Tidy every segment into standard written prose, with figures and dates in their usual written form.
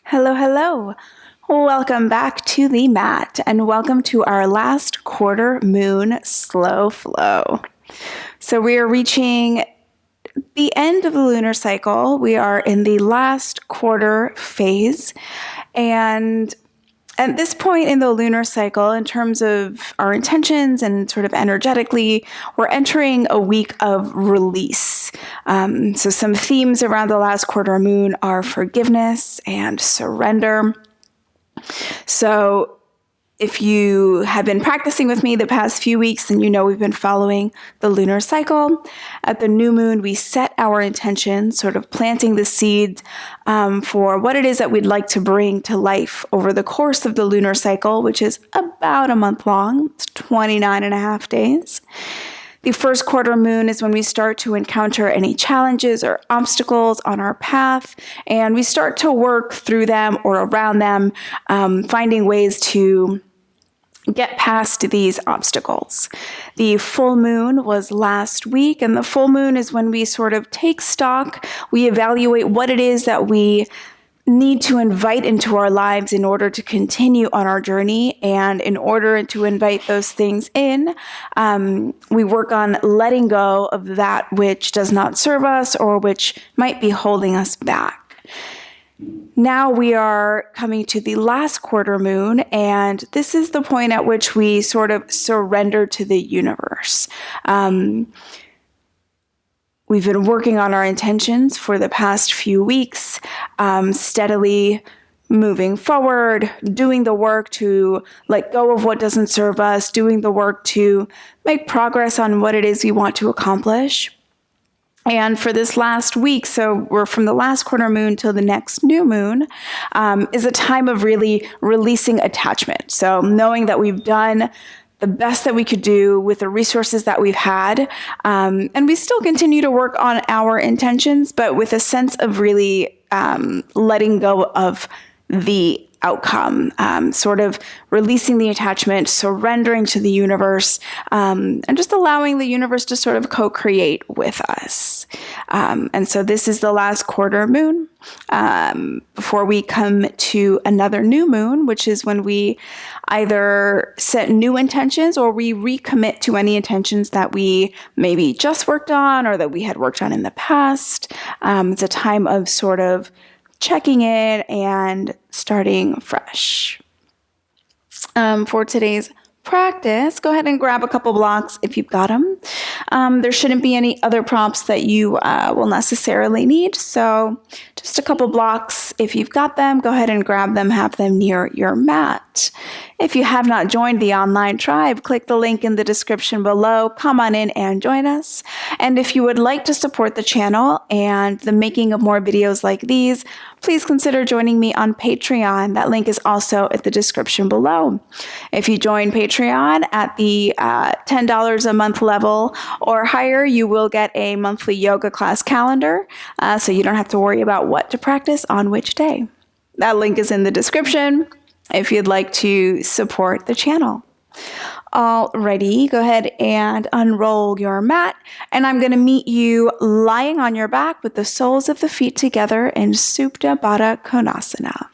Hello, hello. Welcome back to the mat and welcome to our last quarter moon slow flow. So we are reaching the end of the lunar cycle. We are in the last quarter phase. And at this point in the lunar cycle, in terms of our intentions and sort of energetically, we're entering a week of release. So some themes around the last quarter moon are forgiveness and surrender. So if you have been practicing with me the past few weeks, then you know we've been following the lunar cycle. At the new moon, we set our intentions, sort of planting the seeds for what it is that we'd like to bring to life over the course of the lunar cycle, which is about a month long. It's 29 and a half days. The first quarter moon is when we start to encounter any challenges or obstacles on our path, and we start to work through them or around them, finding ways to get past these obstacles. The full moon was last week, and the full moon is when we sort of take stock, we evaluate what it is that we need to invite into our lives in order to continue on our journey. And in order to invite those things in, we work on letting go of that which does not serve us or which might be holding us back. Now we are coming to the last quarter moon, and this is the point at which we sort of surrender to the universe. We've been working on our intentions for the past few weeks, steadily moving forward, doing the work to let go of what doesn't serve us, doing the work to make progress on what it is we want to accomplish. And for this last week, so we're from the last quarter moon till the next new moon, is a time of really releasing attachment. So knowing that we've done the best that we could do with the resources that we've had. And we still continue to work on our intentions, but with a sense of really letting go of the outcome, sort of releasing the attachment, surrendering to the universe, and just allowing the universe to sort of co-create with us. And so this is the last quarter moon before we come to another new moon, which is when we either set new intentions or we recommit to any intentions that we maybe just worked on or that we had worked on in the past. It's a time of sort of checking in and starting fresh. For today's practice, go ahead and grab a couple blocks if you've got them. There shouldn't be any other prompts that you will necessarily need. So just a couple blocks. If you've got them, go ahead and grab them, have them near your mat. If you have not joined the online tribe, click the link in the description below. Come on in and join us. And if you would like to support the channel and the making of more videos like these, please consider joining me on Patreon. That link is also at the description below. If you join Patreon at the $10 a month level or higher, you will get a monthly yoga class calendar, so you don't have to worry about what to practice on which day. That link is in the description if you'd like to support the channel. Alrighty, go ahead and unroll your mat, and I'm going to meet you lying on your back with the soles of the feet together in Supta Baddha Konasana.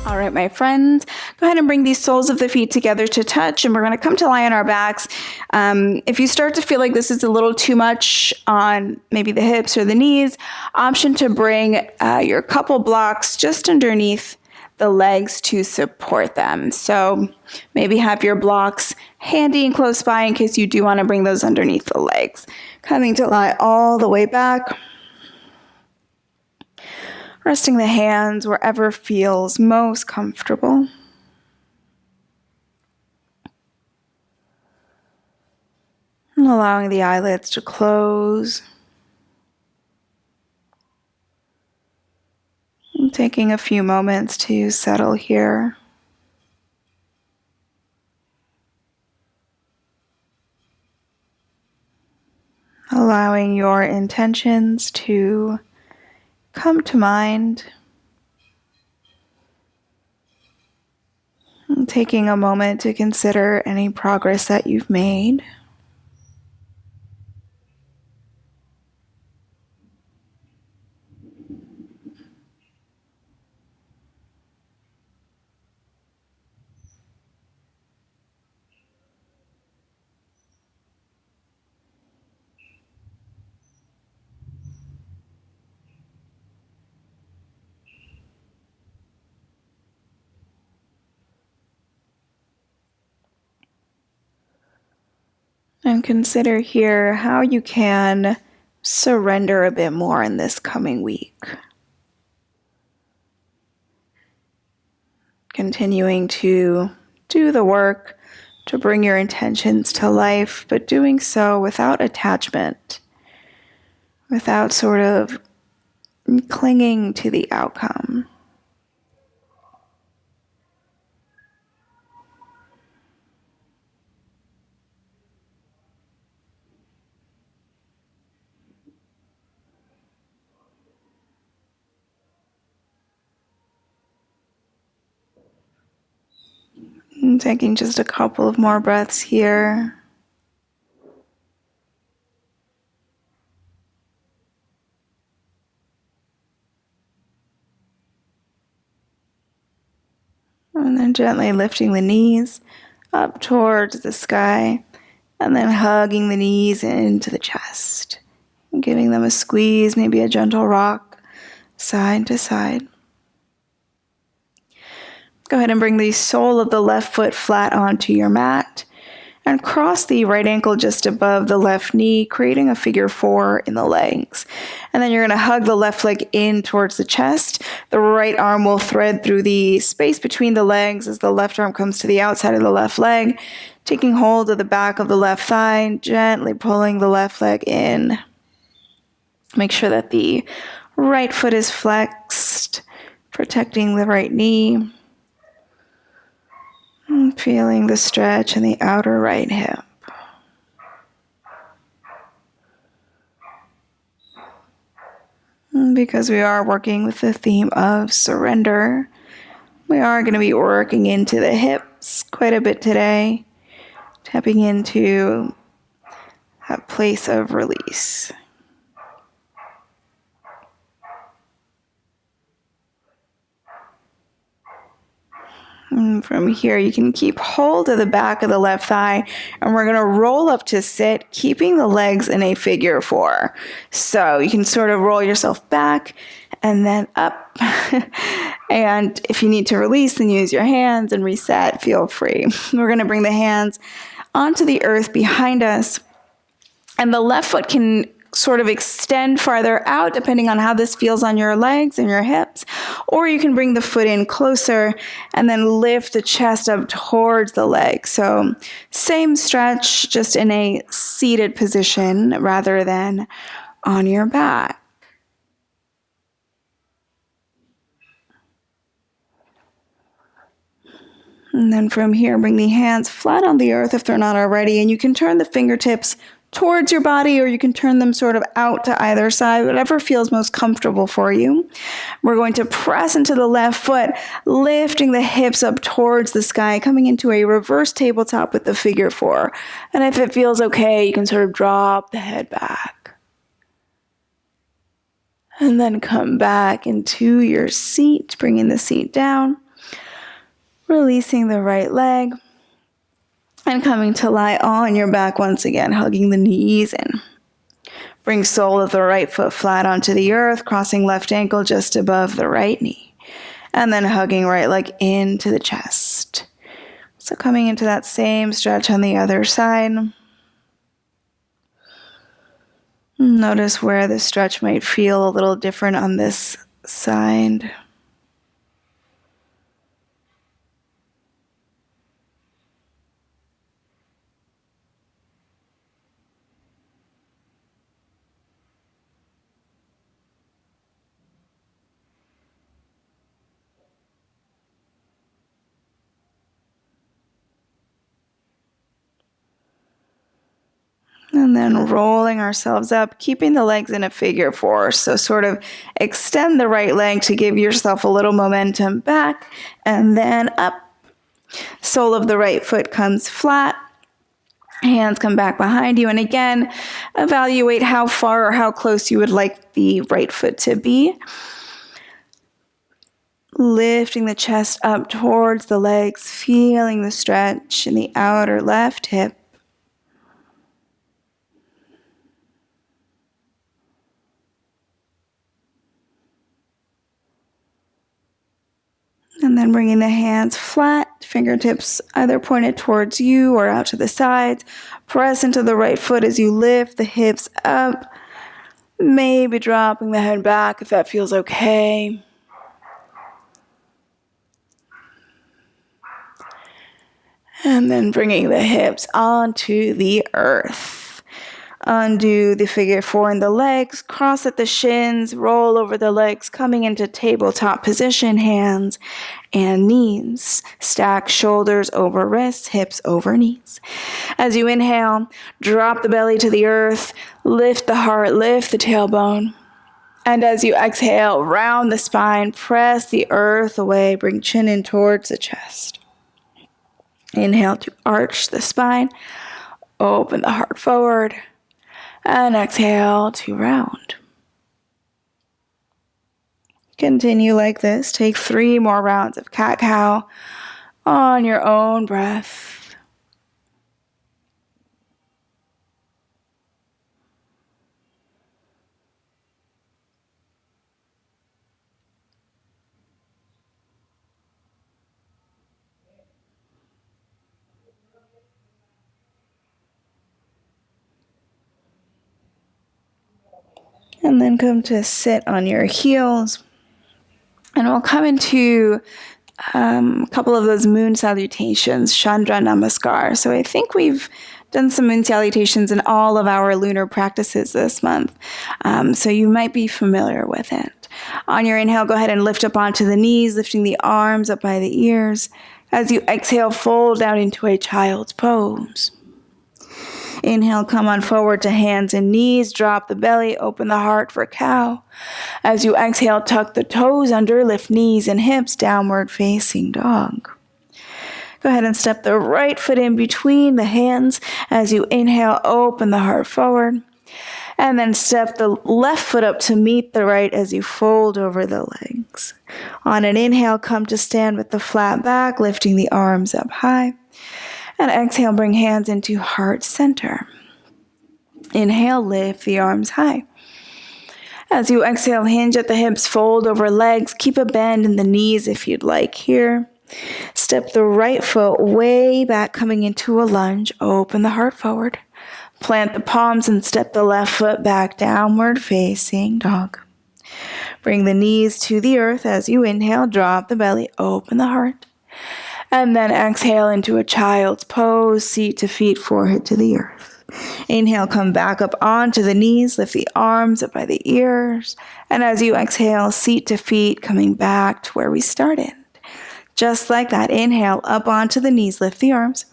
All right, my friends, go ahead and bring these soles of the feet together to touch, and we're going to come to lie on our backs. If you start to feel like this is a little too much on maybe the hips or the knees, option to bring your couple blocks just underneath the legs to support them. So maybe have your blocks handy and close by in case you do want to bring those underneath the legs. Coming to lie all the way back. Resting the hands wherever feels most comfortable. And allowing the eyelids to close. And taking a few moments to settle here. allowing your intentions to come to mind, and taking a moment to consider any progress that you've made. And consider here how you can surrender a bit more in this coming week. Continuing to do the work to bring your intentions to life, but doing so without attachment, without sort of clinging to the outcome. And taking just a couple of more breaths here. And then gently lifting the knees up towards the sky, and then hugging the knees into the chest, and giving them a squeeze, maybe a gentle rock, side to side. Go ahead and bring the sole of the left foot flat onto your mat, and cross the right ankle just above the left knee, creating a figure 4 in the legs. And then you're going to hug the left leg in towards the chest. The right arm will thread through the space between the legs as the left arm comes to the outside of the left leg, taking hold of the back of the left thigh, gently pulling the left leg in. Make sure that the right foot is flexed, protecting the right knee. Feeling the stretch in the outer right hip. Because we are working with the theme of surrender, we are going to be working into the hips quite a bit today, tapping into that place of release. And from here, you can keep hold of the back of the left thigh, and we're going to roll up to sit, keeping the legs in a figure 4. So you can sort of roll yourself back and then up. And if you need to release, then use your hands and reset. Feel free. We're going to bring the hands onto the earth behind us, and the left foot can sort of extend farther out depending on how this feels on your legs and your hips, or you can bring the foot in closer and then lift the chest up towards the leg. So same stretch, just in a seated position rather than on your back. And then from here, bring the hands flat on the earth if they're not already, and you can turn the fingertips towards your body, or you can turn them sort of out to either side, whatever feels most comfortable for you. We're going to press into the left foot, lifting the hips up towards the sky, coming into a reverse tabletop with the figure 4. And if it feels okay, you can sort of drop the head back. And then come back into your seat, bringing the seat down, releasing the right leg, and coming to lie on your back once again, hugging the knees in. Bring sole of the right foot flat onto the earth, crossing left ankle just above the right knee. And then hugging right leg into the chest. So coming into that same stretch on the other side. Notice where the stretch might feel a little different on this side. And then rolling ourselves up, keeping the legs in a figure four. So sort of extend the right leg to give yourself a little momentum back, and then up. Sole of the right foot comes flat. Hands come back behind you. And again, evaluate how far or how close you would like the right foot to be. Lifting the chest up towards the legs, feeling the stretch in the outer left hip. And then bringing the hands flat, fingertips either pointed towards you or out to the sides. Press into the right foot as you lift the hips up. Maybe dropping the head back if that feels okay. And then bringing the hips onto the earth. Undo the figure four in the legs, cross at the shins, roll over the legs, coming into tabletop position, hands and knees. Stack shoulders over wrists, hips over knees. As you inhale, drop the belly to the earth, lift the heart, lift the tailbone. And as you exhale, round the spine, press the earth away, bring chin in towards the chest. Inhale to arch the spine, open the heart forward. And exhale to round. Continue like this. Take 3 more rounds of cat-cow on your own breath. And then come to sit on your heels. And we'll come into a couple of those moon salutations, Chandra Namaskar. So I think we've done some moon salutations in all of our lunar practices this month. So you might be familiar with it. On your inhale, go ahead and lift up onto the knees, lifting the arms up by the ears. As you exhale, fold out into a child's pose. Inhale, come on forward to hands and knees. Drop the belly, open the heart for cow. As you exhale, tuck the toes under, lift knees and hips, downward facing dog. Go ahead and step the right foot in between the hands. As you inhale, open the heart forward. And then step the left foot up to meet the right as you fold over the legs. On an inhale, come to stand with the flat back, lifting the arms up high. And exhale, bring hands into heart center. Inhale, lift the arms high. As you exhale, hinge at the hips, fold over legs. Keep a bend in the knees if you'd like here. Step the right foot way back, coming into a lunge. Open the heart forward. Plant the palms and step the left foot back, downward facing dog. Bring the knees to the earth as you inhale. Drop the belly, open the heart. And then exhale into a child's pose, seat to feet, forehead to the earth. Inhale, come back up onto the knees, lift the arms up by the ears. And as you exhale, seat to feet, coming back to where we started. Just like that, inhale, up onto the knees, lift the arms.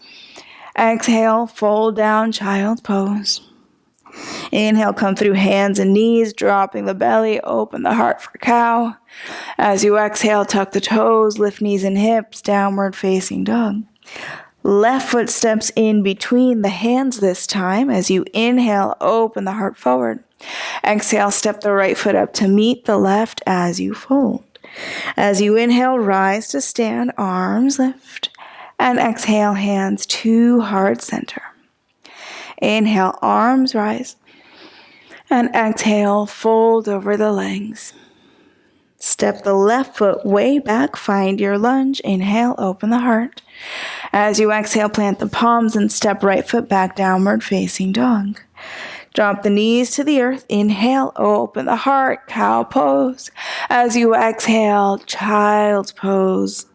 Exhale, fold down, child's pose. Inhale, come through hands and knees, dropping the belly, open the heart for cow. As you exhale, tuck the toes, lift knees and hips, downward facing dog. Left foot steps in between the hands this time. As you inhale, open the heart forward. Exhale, step the right foot up to meet the left as you fold. As you inhale, rise to stand, arms lift. And exhale, hands to heart center. Inhale, arms rise. And exhale, fold over the legs. Step the left foot way back, find your lunge. Inhale, open the heart. As you exhale, plant the palms and step right foot back, downward facing dog. Drop the knees to the earth. Inhale, open the heart, cow pose. As you exhale, child's pose.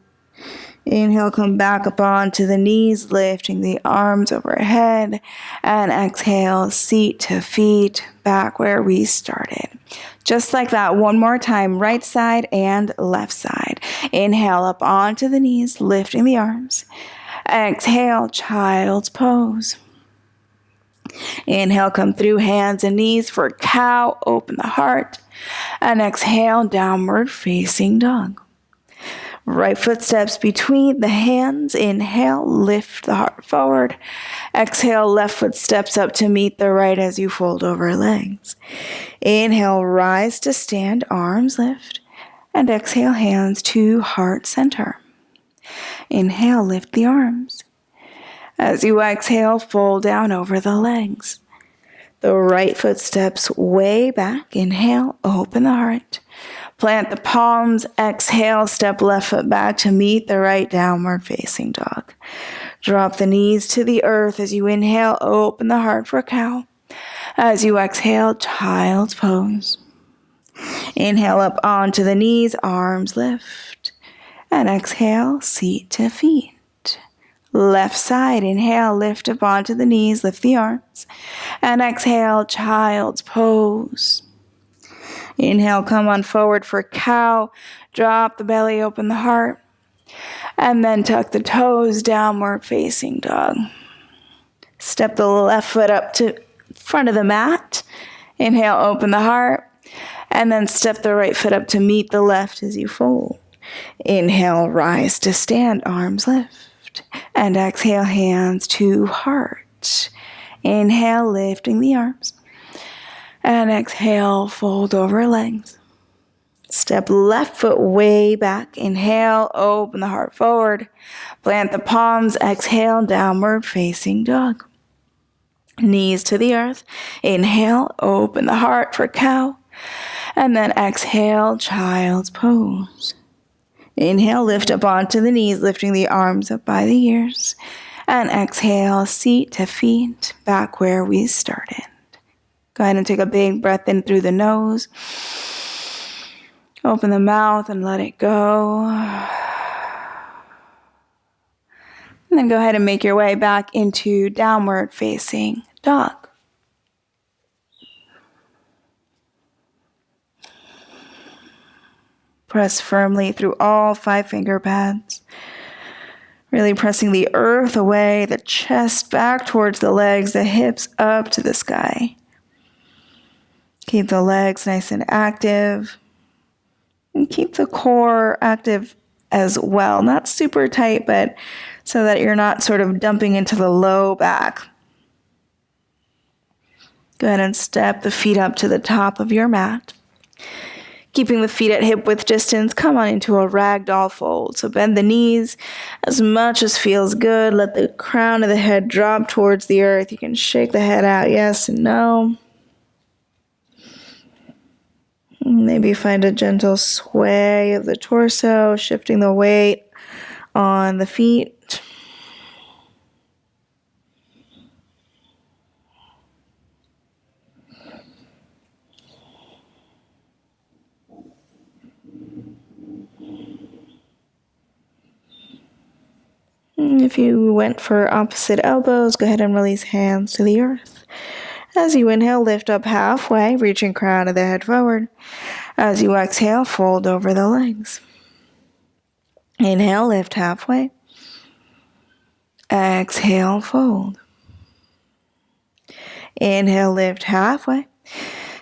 Inhale, come back up onto the knees, lifting the arms overhead. And exhale, seat to feet, back where we started. Just like that, one more time, right side and left side. Inhale, up onto the knees, lifting the arms. Exhale, child's pose. Inhale, come through hands and knees for cow. Open the heart. And exhale, downward facing dog. Right foot steps between the hands. Inhale, lift the heart forward. Exhale, left foot steps up to meet the right as you fold over legs. Inhale, rise to stand, arms lift. And exhale, hands to heart center. Inhale, lift the arms. As you exhale, fold down over the legs. The right foot steps way back. Inhale, open the heart. Plant the palms. Exhale, step left foot back to meet the right, downward facing dog. Drop the knees to the earth as you inhale, open the heart for cow. As you exhale, child's pose. Inhale up onto the knees, arms lift. And exhale, seat to feet. Left side, inhale, lift up onto the knees, lift the arms. And exhale, child's pose. Inhale, come on forward for cow. Drop the belly, open the heart. And then tuck the toes, downward facing dog. Step the left foot up to front of the mat. Inhale, open the heart. And then step the right foot up to meet the left as you fold. Inhale, rise to stand, arms lift. And exhale, hands to heart. Inhale, lifting the arms. And exhale, fold over legs. Step left foot way back. Inhale, open the heart forward. Plant the palms. Exhale, downward facing dog. Knees to the earth. Inhale, open the heart for cow. And then exhale, child's pose. Inhale, lift up onto the knees, lifting the arms up by the ears. And exhale, seat to feet, back where we started. Go ahead and take a big breath in through the nose. Open the mouth and let it go. And then go ahead and make your way back into downward facing dog. Press firmly through all 5 finger pads. Really pressing the earth away, the chest back towards the legs, the hips up to the sky. Keep the legs nice and active. And keep the core active as well. Not super tight, but so that you're not sort of dumping into the low back. Go ahead and step the feet up to the top of your mat. Keeping the feet at hip width distance, come on into a ragdoll fold. So bend the knees as much as feels good. Let the crown of the head drop towards the earth. You can shake the head out, yes and no. Maybe find a gentle sway of the torso, shifting the weight on the feet. If you went for opposite elbows, go ahead and release hands to the earth. As you inhale, lift up halfway, reaching crown of the head forward. As you exhale, fold over the legs. Inhale, lift halfway. Exhale, fold. Inhale, lift halfway.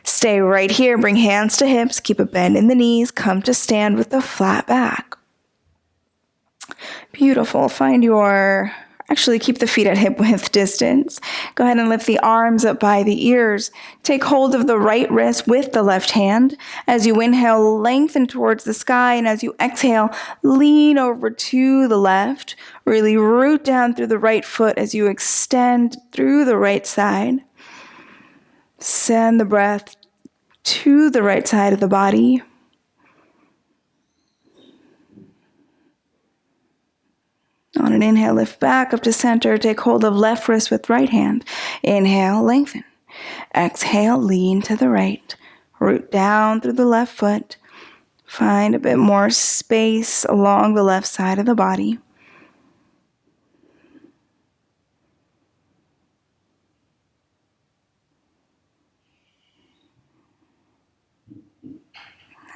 Stay right here. Bring hands to hips. Keep a bend in the knees. Come to stand with the flat back. Beautiful. Actually keep the feet at hip width distance. Go ahead and lift the arms up by the ears. Take hold of the right wrist with the left hand. As you inhale, lengthen towards the sky. And as you exhale, lean over to the left. Really root down through the right foot as you extend through the right side. Send the breath to the right side of the body. On an inhale, lift back up to center. Take hold of left wrist with right hand. Inhale, lengthen. Exhale, lean to the right. Root down through the left foot. Find a bit more space along the left side of the body.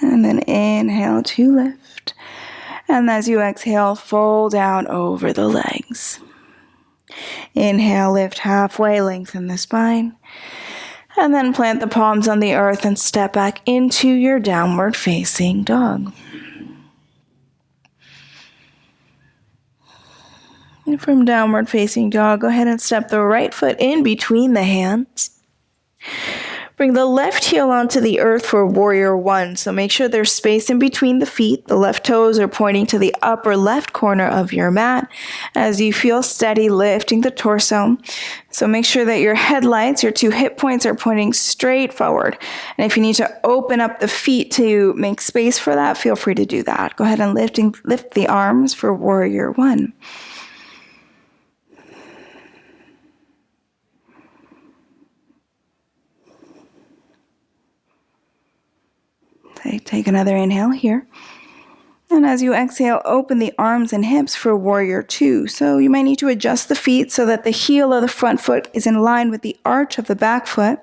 And then inhale to lift. And as you exhale, fold down over the legs. Inhale, lift halfway, lengthen the spine. And then plant the palms on the earth and step back into your downward facing dog. And from downward facing dog, go ahead and step the right foot in between the hands. Bring the left heel onto the earth for warrior one. So make sure there's space in between the feet. The left toes are pointing to the upper left corner of your mat as you feel steady lifting the torso. So make sure that your headlights, your two hip points are pointing straight forward. And if you need to open up the feet to make space for that, feel free to do that. Go ahead and lift the arms for warrior one. Take another inhale here. And as you exhale, open the arms and hips for warrior two. So you might need to adjust the feet so that the heel of the front foot is in line with the arch of the back foot.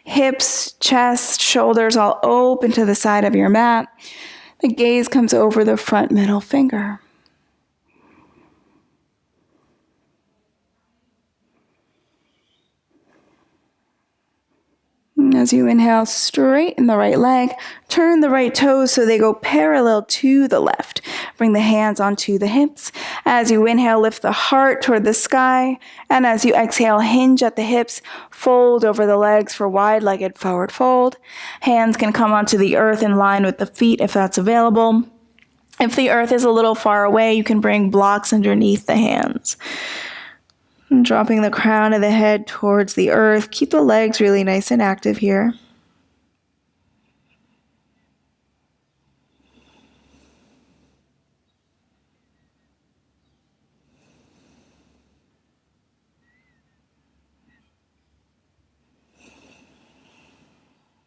Hips, chest, shoulders all open to the side of your mat. The gaze comes over the front middle finger. As you inhale, straighten the right leg, turn the right toes so they go parallel to the left. Bring the hands onto the hips. As you inhale, lift the heart toward the sky. And as you exhale, hinge at the hips, fold over the legs for wide-legged forward fold. Hands can come onto the earth in line with the feet if that's available. If the earth is a little far away, you can bring blocks underneath the hands. Dropping the crown of the head towards the earth. Keep the legs really nice and active here.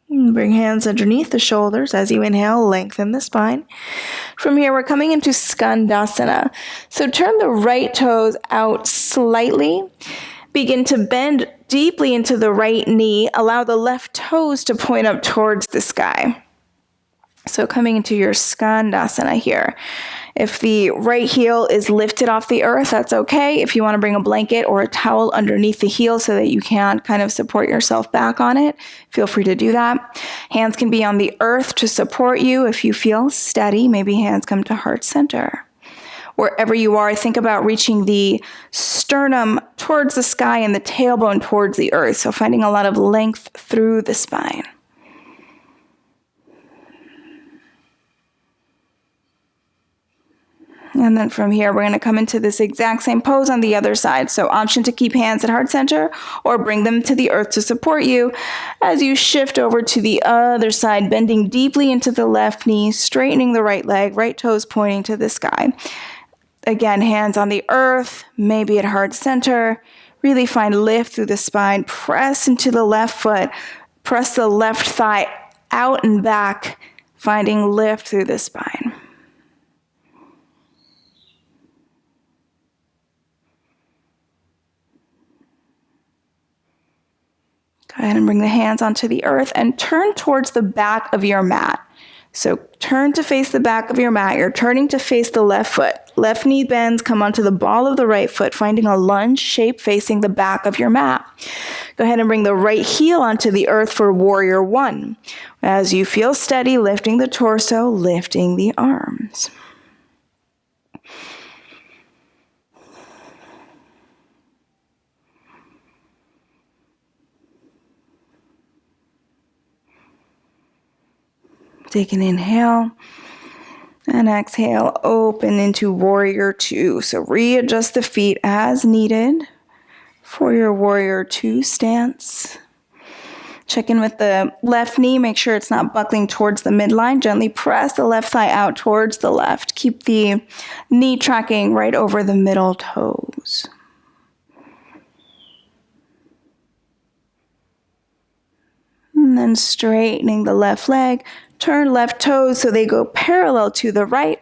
Bring hands underneath the shoulders. As you inhale, lengthen the spine. From here, we're coming into skandasana. So turn the right toes out slightly. Begin to bend deeply into the right knee. Allow the left toes to point up towards the sky. So coming into your skandasana here. If the right heel is lifted off the earth, that's okay. If you want to bring a blanket or a towel underneath the heel so that you can kind of support yourself back on it, feel free to do that. Hands can be on the earth to support you. If you feel steady, maybe hands come to heart center. Wherever you are, think about reaching the sternum towards the sky and the tailbone towards the earth. So finding a lot of length through the spine. And then from here, we're going to come into this exact same pose on the other side. So option to keep hands at heart center or bring them to the earth to support you. As you shift over to the other side, bending deeply into the left knee, straightening the right leg, right toes pointing to the sky. Again, hands on the earth, maybe at heart center. Really find lift through the spine. Press into the left foot. Press the left thigh out and back, finding lift through the spine. Go ahead and bring the hands onto the earth and turn towards the back of your mat. So turn to face the back of your mat. You're turning to face the left foot. Left knee bends, come onto the ball of the right foot, finding a lunge shape facing the back of your mat. Go ahead and bring the right heel onto the earth for warrior one. As you feel steady, lifting the torso, lifting the arms. Take an inhale and exhale, open into warrior two. So readjust the feet as needed for your warrior two stance. Check in with the left knee. Make sure it's not buckling towards the midline. Gently press the left thigh out towards the left. Keep the knee tracking right over the middle toes. And then straightening the left leg. Turn left toes so they go parallel to the right.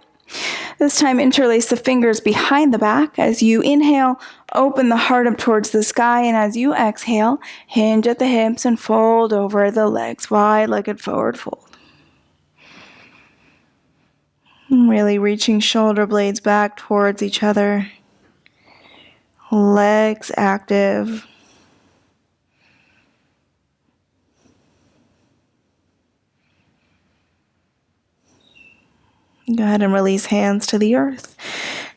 This time interlace the fingers behind the back. As you inhale, open the heart up towards the sky. And as you exhale, hinge at the hips and fold over the legs. Wide-legged forward fold. And really reaching shoulder blades back towards each other. legs active. Go ahead and release hands to the earth.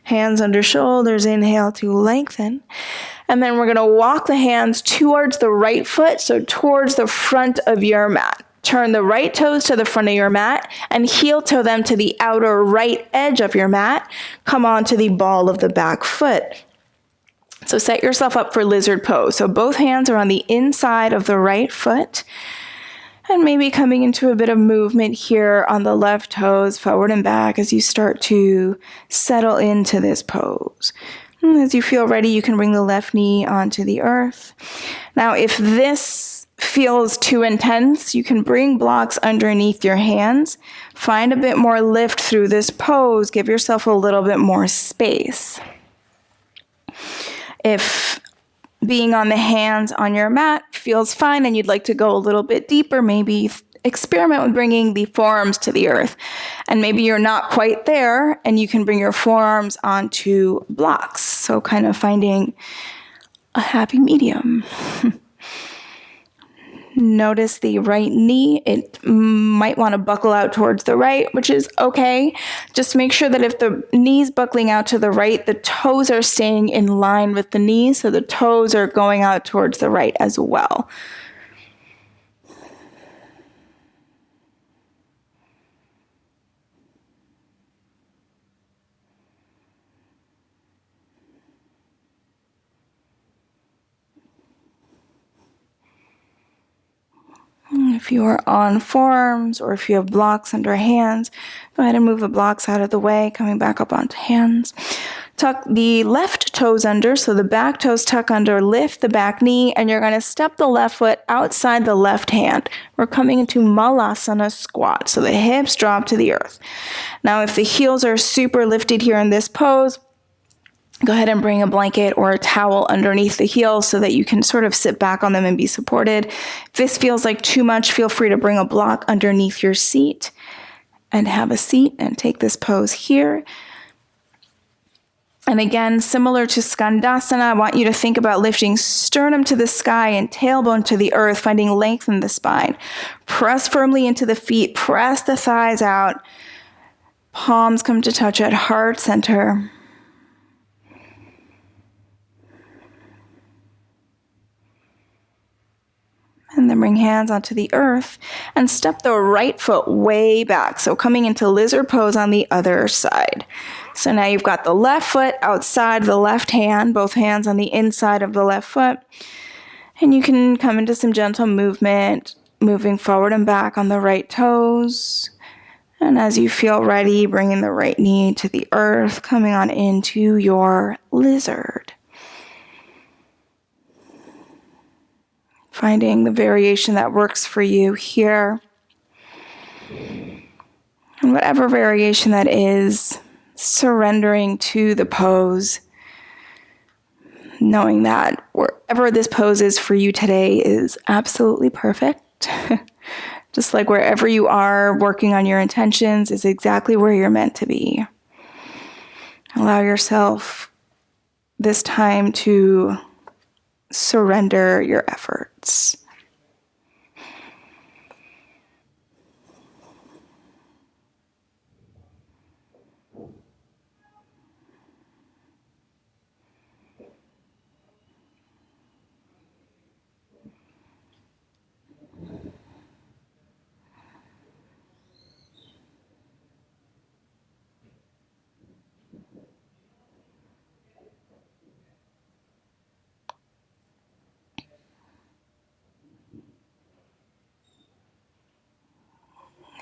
Hands under shoulders, inhale to lengthen. And then we're going to walk the hands towards the right foot, so towards the front of your mat. Turn the right toes to the front of your mat and heel toe them to the outer right edge of your mat. Come onto the ball of the back foot. So set yourself up for lizard pose. So both hands are on the inside of the right foot. And maybe coming into a bit of movement here on the left toes, forward and back, as you start to settle into this pose. And as you feel ready, you can bring the left knee onto the earth. Now, if this feels too intense, you can bring blocks underneath your hands. Find a bit more lift through this pose. Give yourself a little bit more space. If being on the hands on your mat feels fine and you'd like to go a little bit deeper, maybe experiment with bringing the forearms to the earth. And maybe you're not quite there and you can bring your forearms onto blocks. So kind of finding a happy medium. Notice the right knee. It might want to buckle out towards the right, which is okay. Just make sure that if the knee's buckling out to the right, the toes are staying in line with the knees, so the toes are going out towards the right as well. If you are on forearms or if you have blocks under hands, go ahead and move the blocks out of the way, coming back up onto hands. Tuck the left toes under, so the back toes tuck under, lift the back knee, and you're going to step the left foot outside the left hand. We're coming into malasana squat, so the hips drop to the earth. Now, if the heels are super lifted here in this pose, go ahead and bring a blanket or a towel underneath the heels so that you can sort of sit back on them and be supported. If this feels like too much, feel free to bring a block underneath your seat and have a seat and take this pose here. And again, similar to skandasana, I want you to think about lifting sternum to the sky and tailbone to the earth, finding length in the spine. Press firmly into the feet, press the thighs out. Palms come to touch at heart center. And then bring hands onto the earth and step the right foot way back. So coming into lizard pose on the other side. So now you've got the left foot outside the left hand, both hands on the inside of the left foot. And you can come into some gentle movement, moving forward and back on the right toes. And as you feel ready, bringing the right knee to the earth, coming on into your lizard. Finding the variation that works for you here. And whatever variation that is, surrendering to the pose. Knowing that wherever this pose is for you today is absolutely perfect. Just like wherever you are working on your intentions is exactly where you're meant to be. Allow yourself this time to surrender your efforts.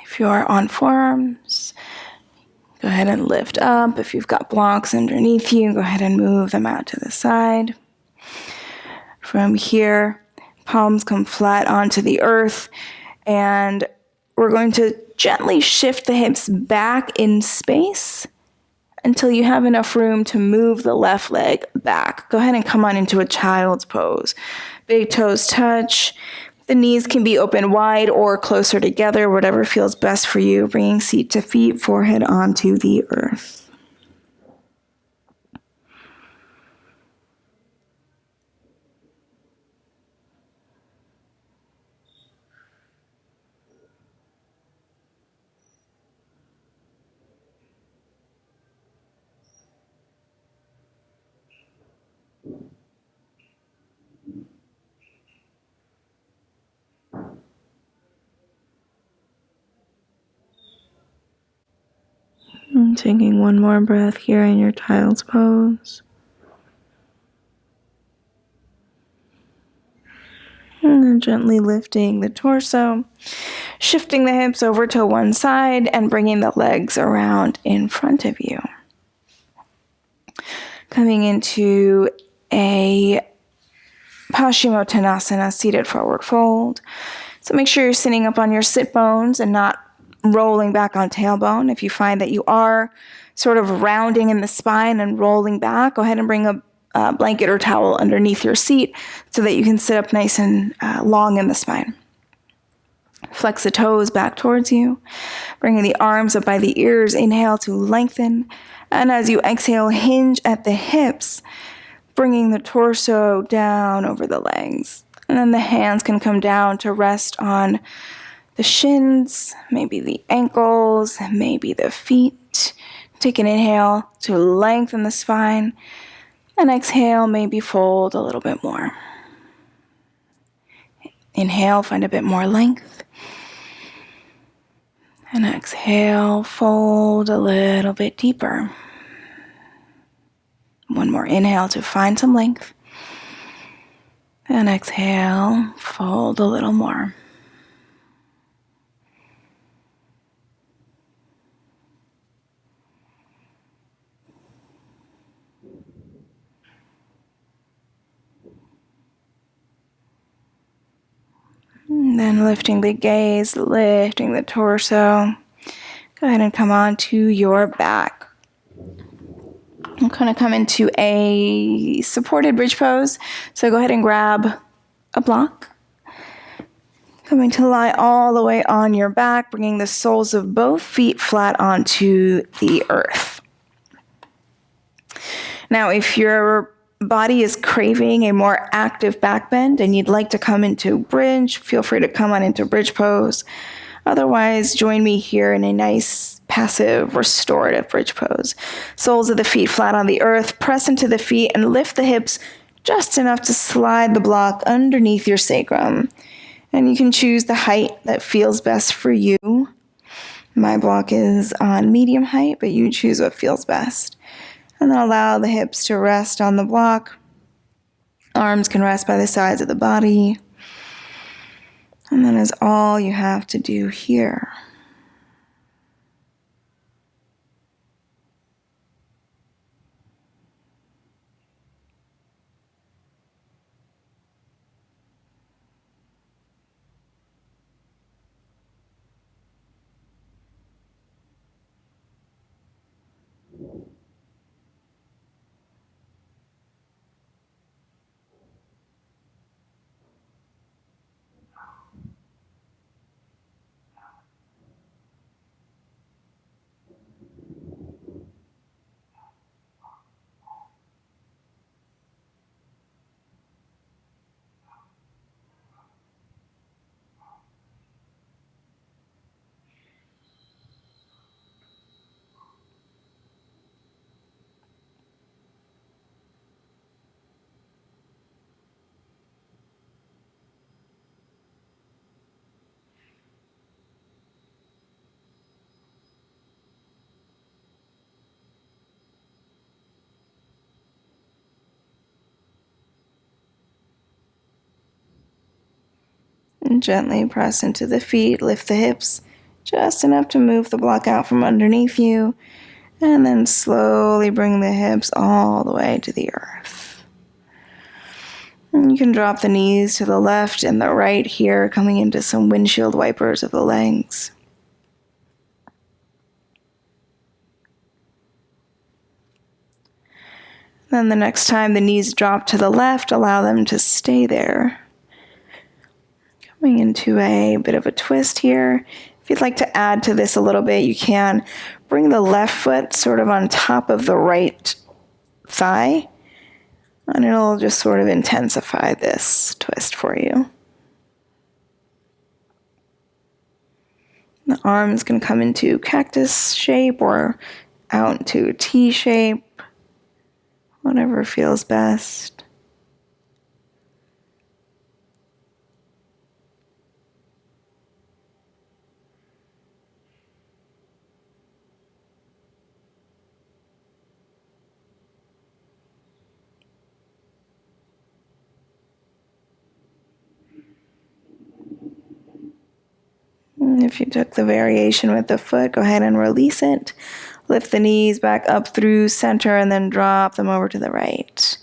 If you are on forearms, go ahead and lift up. If you've got blocks underneath you, go ahead and move them out to the side. From here, palms come flat onto the earth, and we're going to gently shift the hips back in space until you have enough room to move the left leg back. Go ahead and come on into a child's pose. Big toes touch. The knees can be open wide or closer together, whatever feels best for you. Bringing seat to feet, forehead onto the earth. And taking one more breath here in your child's pose. And then gently lifting the torso, shifting the hips over to one side and bringing the legs around in front of you. Coming into a Paschimottanasana, seated forward fold. So make sure you're sitting up on your sit bones and not rolling back on tailbone. If you find that you are sort of rounding in the spine and rolling back, go ahead and bring a blanket or towel underneath your seat so that you can sit up nice and long in the spine. Flex the toes back towards you, bringing the arms up by the ears. Inhale to lengthen. And as you exhale, hinge at the hips, bringing the torso down over the legs. And then the hands can come down to rest on the shins, maybe the ankles, maybe the feet. Take an inhale to lengthen the spine. And exhale, maybe fold a little bit more. Inhale, find a bit more length. And exhale, fold a little bit deeper. One more inhale to find some length. And exhale, fold a little more. And then lifting the gaze, lifting the torso. Go ahead and come on to your back. I'm going to come into a supported bridge pose. So go ahead and grab a block. Coming to lie all the way on your back, bringing the soles of both feet flat onto the earth. Now, if your body is craving a more active back bend and you'd like to come into bridge, feel free to come on into bridge pose. Otherwise, join me here in a nice, passive, restorative bridge pose. Soles of the feet flat on the earth, press into the feet and lift the hips just enough to slide the block underneath your sacrum. And you can choose the height that feels best for you. My block is on medium height, but you choose what feels best. And then allow the hips to rest on the block. Arms can rest by the sides of the body. And that is all you have to do here. And gently press into the feet, lift the hips just enough to move the block out from underneath you, and then slowly bring the hips all the way to the earth. And you can drop the knees to the left and the right here, coming into some windshield wipers of the legs. Then the next time the knees drop to the left, allow them to stay there. Coming into a bit of a twist here. If you'd like to add to this a little bit, you can bring the left foot sort of on top of the right thigh, and it'll just sort of intensify this twist for you. The arms can come into cactus shape or out into T shape, whatever feels best. If you took the variation with the foot, go ahead and release it. Lift the knees back up through center and then drop them over to the right.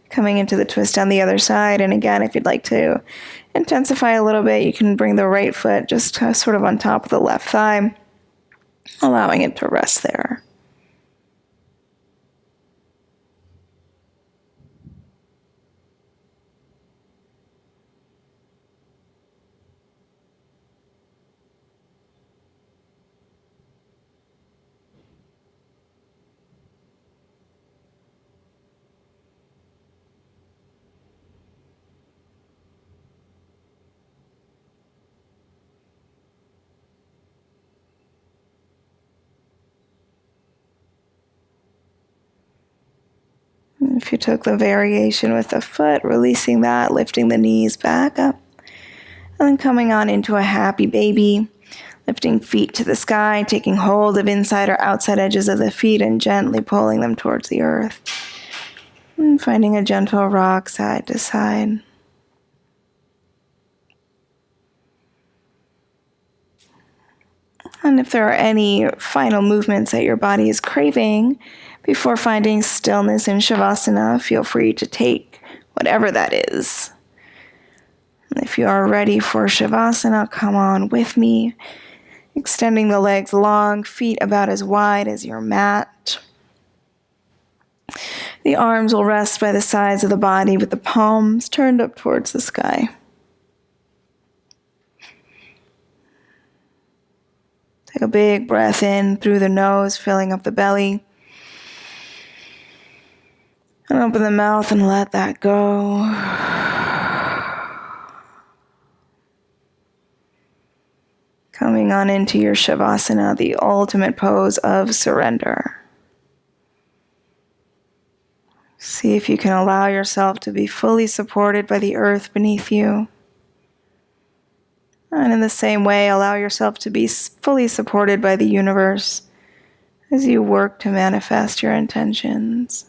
Coming into the twist on the other side. And again, if you'd like to intensify a little bit, you can bring the right foot just sort of on top of the left thigh, allowing it to rest there. If you took the variation with the foot, releasing that, lifting the knees back up, and then coming on into a happy baby, lifting feet to the sky, taking hold of inside or outside edges of the feet and gently pulling them towards the earth. And finding a gentle rock side to side. And if there are any final movements that your body is craving, before finding stillness in Savasana, feel free to take whatever that is. And if you are ready for Savasana, come on with me, extending the legs long, feet about as wide as your mat. The arms will rest by the sides of the body with the palms turned up towards the sky. Take a big breath in through the nose, filling up the belly. And open the mouth and let that go. Coming on into your Savasana, the ultimate pose of surrender. See if you can allow yourself to be fully supported by the earth beneath you. And in the same way, allow yourself to be fully supported by the universe as you work to manifest your intentions.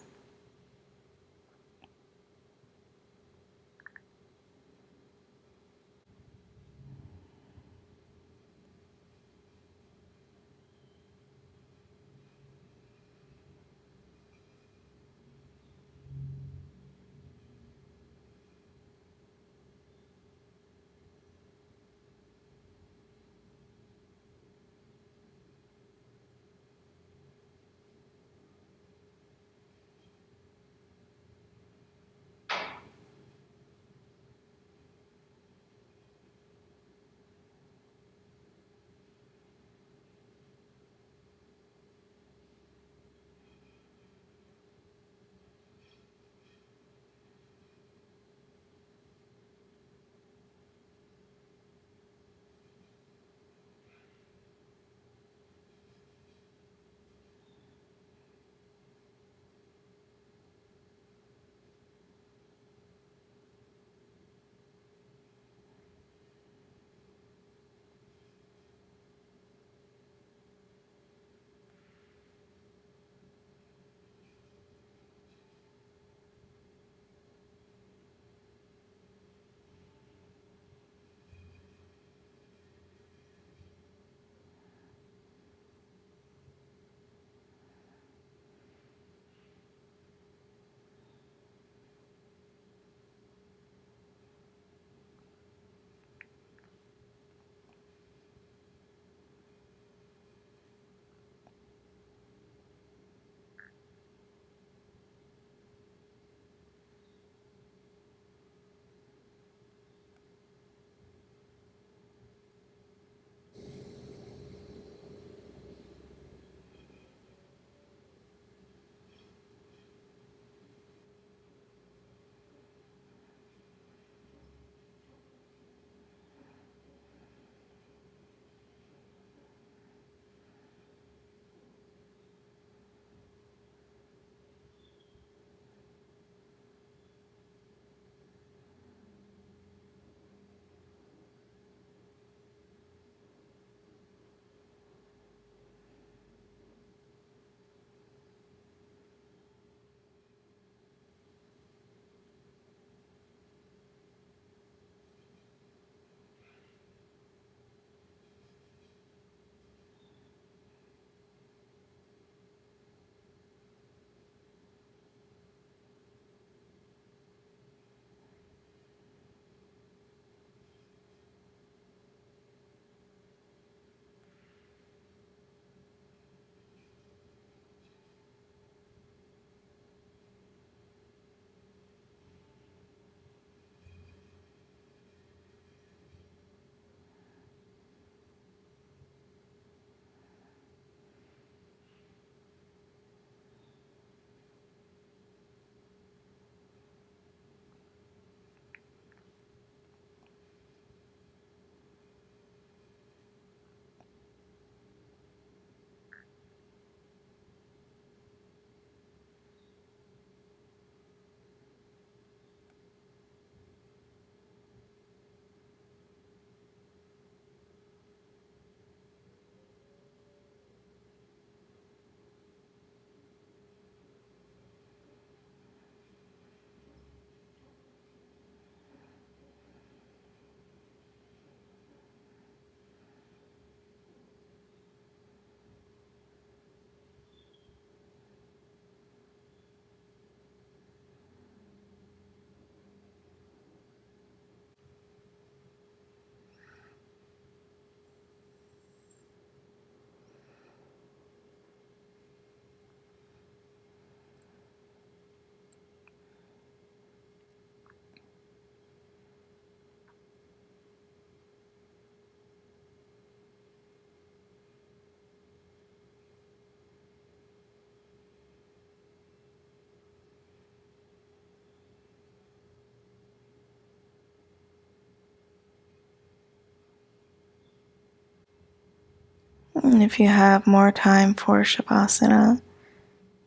And if you have more time for Savasana,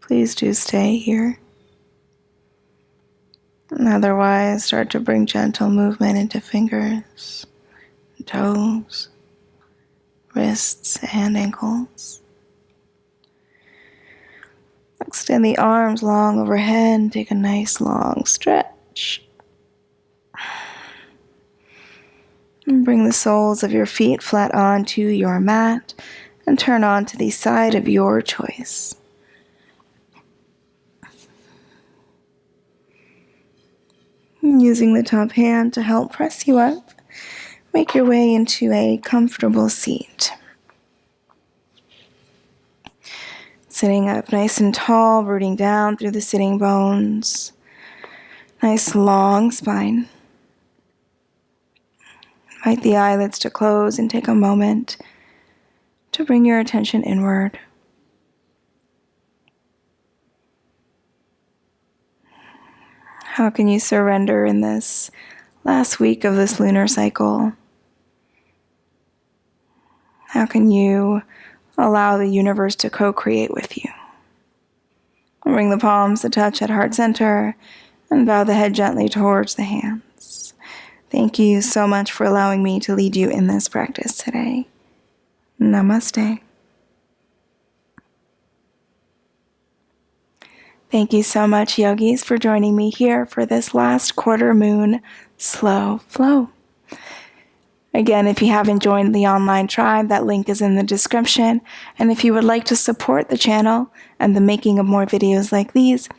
please do stay here. And otherwise, start to bring gentle movement into fingers, toes, wrists, and ankles. Extend the arms long overhead and take a nice long stretch. And bring the soles of your feet flat onto your mat and turn onto the side of your choice. Using the top hand to help press you up, make your way into a comfortable seat. Sitting up nice and tall, rooting down through the sitting bones. Nice long spine. Invite the eyelids to close and take a moment to bring your attention inward. How can you surrender in this last week of this lunar cycle? How can you allow the universe to co-create with you? Bring the palms to touch at heart center and bow the head gently towards the hands. Thank you so much for allowing me to lead you in this practice today. Namaste. Thank you so much, yogis, for joining me here for this last quarter moon slow flow. Again, if you haven't joined the online tribe, that link is in the description. And if you would like to support the channel and the making of more videos like these,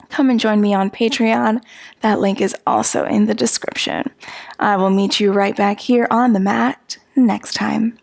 come and join me on Patreon. That link is also in the description. I will meet you right back here on the mat next time.